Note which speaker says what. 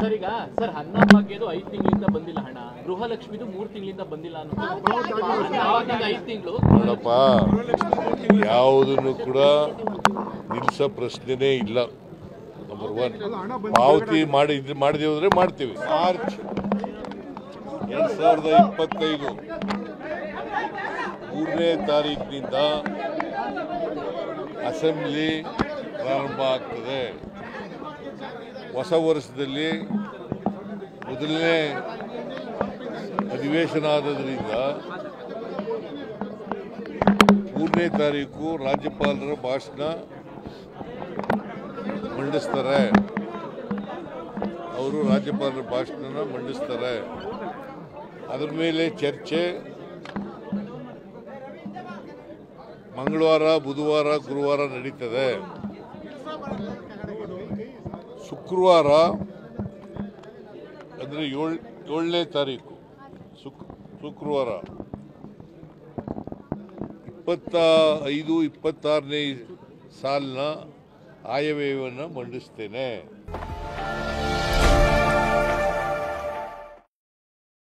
Speaker 1: Sir ಈಗ sir ಅನ್ನಭಾಗ್ಯದು 5 ತಿಂಗಳಿಂದ ಬಂದಿಲ್ಲ ಹಣ, ಗೃಹಲಕ್ಷ್ಮಿದು 3 ತಿಂಗಳಿಂದ ಬಂದಿಲ್ಲ ಅನ್ನೋ 5 ತಿಂಗಳು
Speaker 2: ನೋಡಪ್ಪ, ಯಾವುದನ್ನು ಕೂಡ ನಿಲ್ಲಿಸೋ ಪ್ರಶ್ನೆನೇ ಇಲ್ಲ. ನಂಬರ್ 1 ಪಾವತಿ ಮಾಡಿದೀವಿ ಅಂದ್ರೆ ಮಾಡ್ತೀವಿ. ಮಾರ್ಚ್ 2025 3ನೇ ತಾರೀಕಿನಿಂದ ಅಸೆಂಬ್ಲಿ ಪ್ರಾರಂಭ ಆಗ್ತದೆ. ಹೊಸ ವರ್ಷದಲ್ಲಿ ಮೊದಲನೇ ಅಧಿವೇಶನ ಆದದ್ರಿಂದ 3ನೇ ತಾರೀಕು ರಾಜ್ಯಪಾಲರ ಭಾಷಣ ಮಂಡಿಸ್ತಾರೆ. ಅವರು ರಾಜ್ಯಪಾಲರ ಭಾಷಣ ಮಂಡಿಸ್ತಾರೆ. ಅದರ ಮೇಲೆ ಚರ್ಚೆ ಮಂಗಳವಾರ, ಬುಧವಾರ, ಗುರುವಾರ ನಡೀತದೆ. ಶುಕ್ರವಾರ ಅಂದರೆ 7ನೇ ತಾರೀಕು ಶುಕ್ರವಾರ 25-26ನೇ ಸಾಲಿನ ಆಯವ್ಯಯವನ್ನು ಮಂಡಿಸ್ತೇನೆ.